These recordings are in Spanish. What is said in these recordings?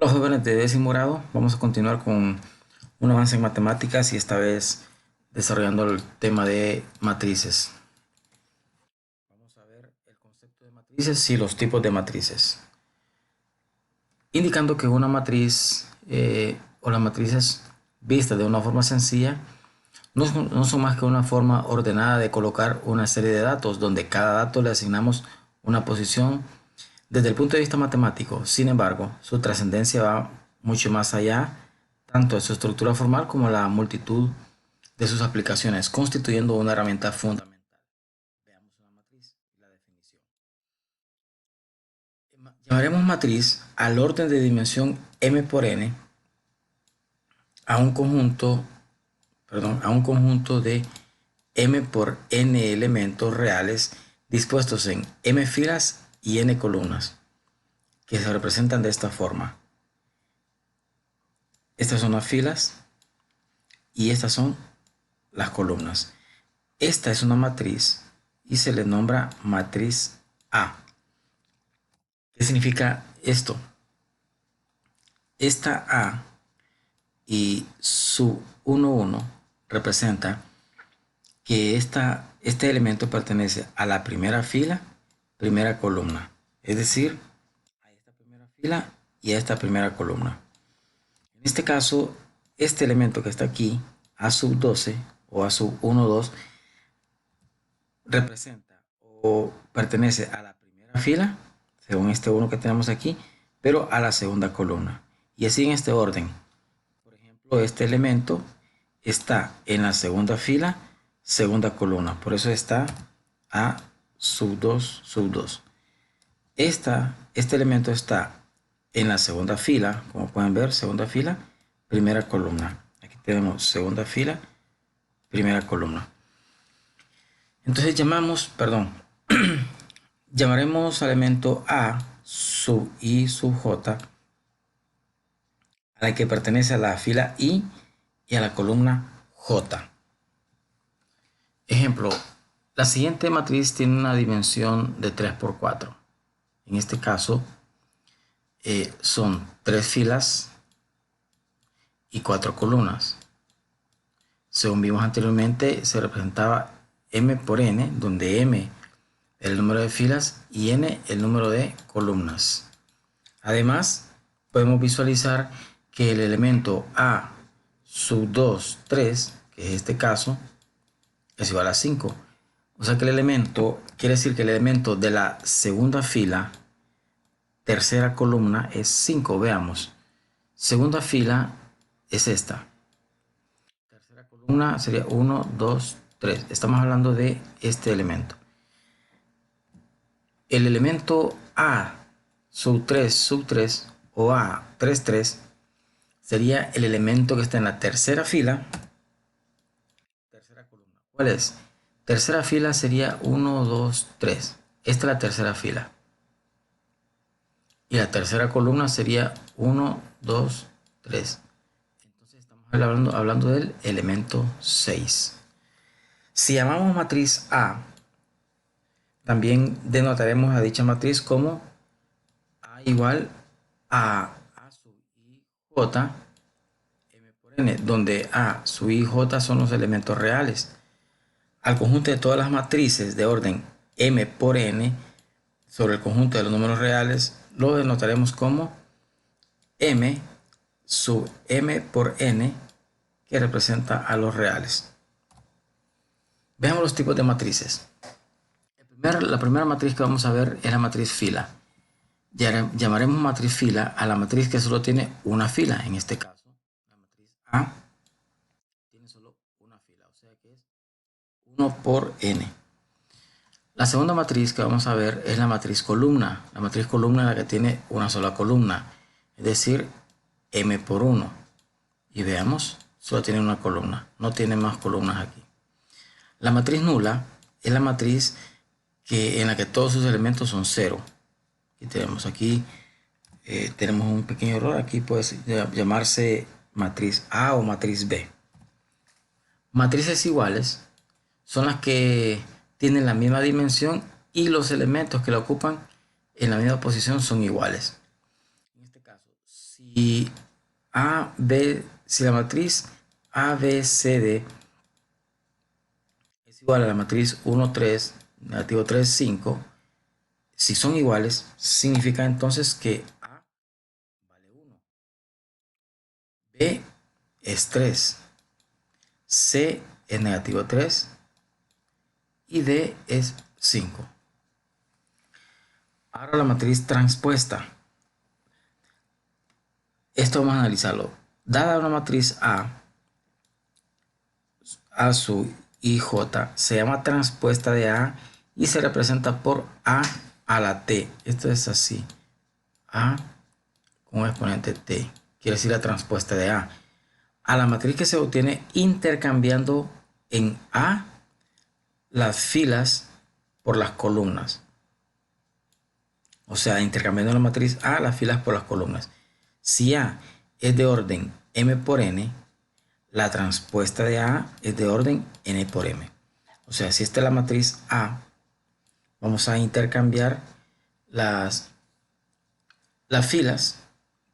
Hola jóvenes de décimo grado, vamos a continuar con un avance en matemáticas y esta vez desarrollando el tema de matrices. Vamos a ver el concepto de matrices y los tipos de matrices. Indicando que una matriz o las matrices vistas de una forma sencilla no son más que una forma ordenada de colocar una serie de datos donde cada dato le asignamos una posición desde el punto de vista matemático. Sin embargo, su trascendencia va mucho más allá, tanto de su estructura formal como la multitud de sus aplicaciones, constituyendo una herramienta fundamental. Veamos una matriz y la definición. Llamaremos matriz al orden de dimensión m por n a un conjunto de m por n elementos reales dispuestos en m filas y n columnas, que se representan de esta forma. Estas son las filas y estas son las columnas. Esta es una matriz y se le nombra matriz A. ¿Qué significa esto? Esta A y su 1, 1 representa que este elemento pertenece a la primera fila, primera columna. Es decir, a esta primera fila y a esta primera columna. En este caso, este elemento que está aquí, A sub 12 o A sub 1, 2, representa o pertenece a la primera fila, según este 1 que tenemos aquí, pero a la segunda columna. Y así en este orden. Por ejemplo, este elemento está en la segunda fila, segunda columna. Por eso está A sub 2, sub 2. Este elemento está en la segunda fila, como pueden ver, segunda fila, primera columna. Aquí tenemos segunda fila, primera columna. Entonces llamaremos al elemento A sub I sub J, a la que pertenece a la fila I y a la columna J. Ejemplo, la siguiente matriz tiene una dimensión de 3 por 4. En este caso, son 3 filas y 4 columnas. Según vimos anteriormente, se representaba m por n, donde m el número de filas y n el número de columnas. Además, podemos visualizar que el elemento A sub 2, 3, que es este caso, es igual a 5. O sea que quiere decir que el elemento de la segunda fila, tercera columna, es 5. Veamos. Segunda fila es esta. Tercera columna sería 1, 2, 3. Estamos hablando de este elemento. El elemento A sub 3 o A 3, 3 sería el elemento que está en la tercera fila, tercera columna. ¿Cuál es? Tercera fila sería 1, 2, 3. Esta es la tercera fila. Y la tercera columna sería 1, 2, 3. Entonces estamos hablando del elemento 6. Si llamamos matriz A, también denotaremos a dicha matriz como A igual a sub I J m por n, donde A sub I J son los elementos reales. Al conjunto de todas las matrices de orden m por n sobre el conjunto de los números reales lo denotaremos como m sub m por n, que representa a los reales. Veamos los tipos de matrices. La primera matriz que vamos a ver es la matriz fila. Llamaremos matriz fila a la matriz que solo tiene una fila. En este caso, la matriz A tiene solo una fila, o sea que es 1 por n. La segunda matriz que vamos a ver es la matriz columna. La matriz columna es la que tiene una sola columna, es decir, m por 1. Y veamos, solo tiene una columna, no tiene más columnas aquí. La matriz nula es la matriz en la que todos sus elementos son 0. Aquí tenemos un pequeño error. Aquí puede llamarse matriz A o matriz B. Matrices iguales son las que tienen la misma dimensión y los elementos que la ocupan en la misma posición son iguales. En este caso, Si si la matriz ABCD es igual a la matriz 1, 3, negativo 3, 5, si son iguales, significa entonces que A vale 1, B es 3, C es negativo 3 y D es 5. Ahora la matriz transpuesta. Esto vamos a analizarlo. Dada una matriz A sub IJ se llama transpuesta de A y se representa por A a la T. Esto es así. A con un exponente T. Quiere decir la transpuesta de A. A la matriz que se obtiene intercambiando en A las filas por las columnas. O sea, intercambiando la matriz A las filas por las columnas. Si A es de orden M por N, la transpuesta de A es de orden N por M. O sea, si esta es la matriz A, vamos a intercambiar las filas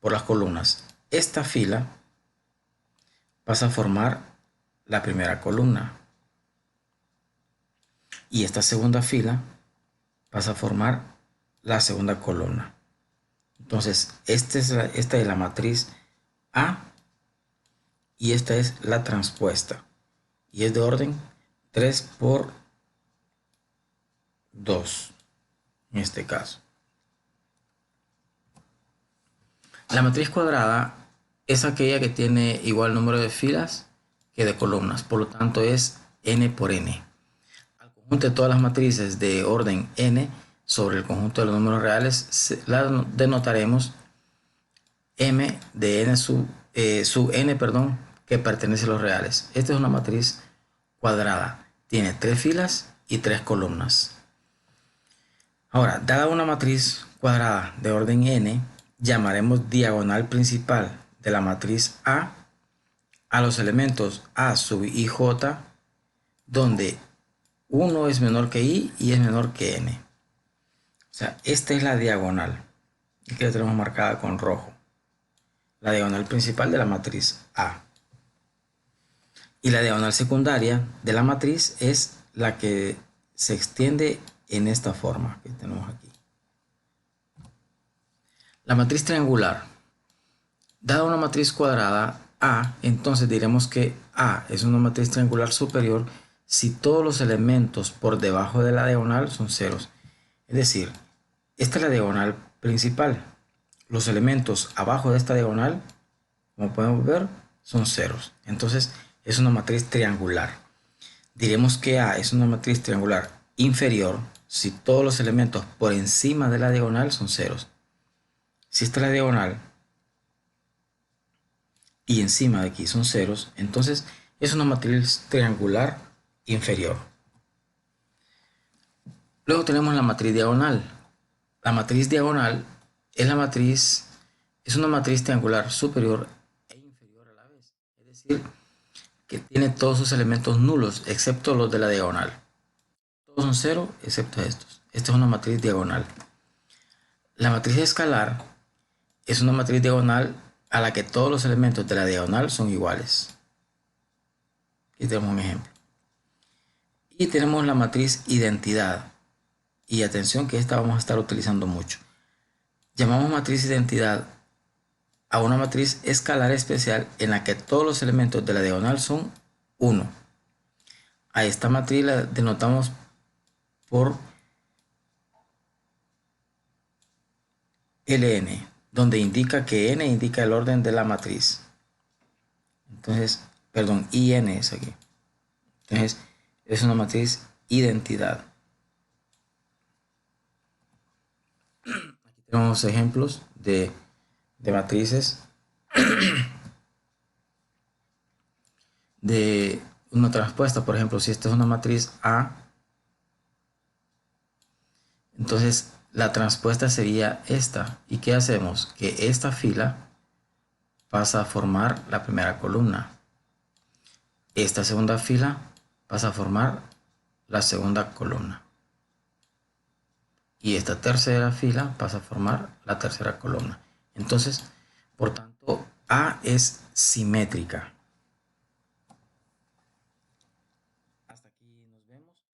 por las columnas. Esta fila pasa a formar la primera columna. Y esta segunda fila pasa a formar la segunda columna. Entonces, esta es la matriz A y esta es la transpuesta. Y es de orden 3 por 2 en este caso. La matriz cuadrada es aquella que tiene igual número de filas que de columnas, por lo tanto es n por n. Al conjunto de todas las matrices de orden n sobre el conjunto de los números reales la denotaremos m de n sub n, que pertenece a los reales. Esta es una matriz cuadrada, tiene 3 filas y 3 columnas. Ahora, dada una matriz cuadrada de orden n, llamaremos diagonal principal de la matriz A a los elementos A sub ij, donde 1 es menor que i y es menor que n. O sea, esta es la diagonal, que la tenemos marcada con rojo. La diagonal principal de la matriz A. Y la diagonal secundaria de la matriz es la que se extiende en esta forma que tenemos aquí. La matriz triangular. Dada una matriz cuadrada A, entonces diremos que A es una matriz triangular superior si todos los elementos por debajo de la diagonal son ceros. Es decir, esta es la diagonal principal. Los elementos abajo de esta diagonal, como podemos ver, son ceros. Entonces es una matriz triangular. Diremos que A es una matriz triangular inferior si todos los elementos por encima de la diagonal son ceros. Si esta es la diagonal y encima de aquí son ceros, entonces es una matriz triangular inferior. Luego tenemos la matriz diagonal. La matriz diagonal es una matriz triangular superior e inferior a la vez. Es decir, que tiene todos sus elementos nulos excepto los de la diagonal. Todos son cero excepto estos. Esta es una matriz diagonal. La matriz escalar es una matriz diagonal a la que todos los elementos de la diagonal son iguales. Aquí tenemos un ejemplo. Y tenemos la matriz identidad. Y atención que esta vamos a estar utilizando mucho. Llamamos matriz identidad a una matriz escalar especial en la que todos los elementos de la diagonal son 1. A esta matriz la denotamos por Ln, donde indica que n indica el orden de la matriz. Entonces, perdón, In es aquí. Entonces, es una matriz identidad. Aquí tenemos ejemplos de matrices de una transpuesta. Por ejemplo, si esta es una matriz A, entonces la transpuesta sería esta. ¿Y qué hacemos? Que esta fila pasa a formar la primera columna. Esta segunda fila pasa a formar la segunda columna. Y esta tercera fila pasa a formar la tercera columna. Entonces, Por tanto, A es simétrica. Hasta aquí nos vemos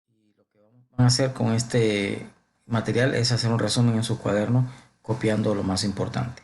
y lo que van a hacer con este material es hacer un resumen en su cuaderno copiando lo más importante.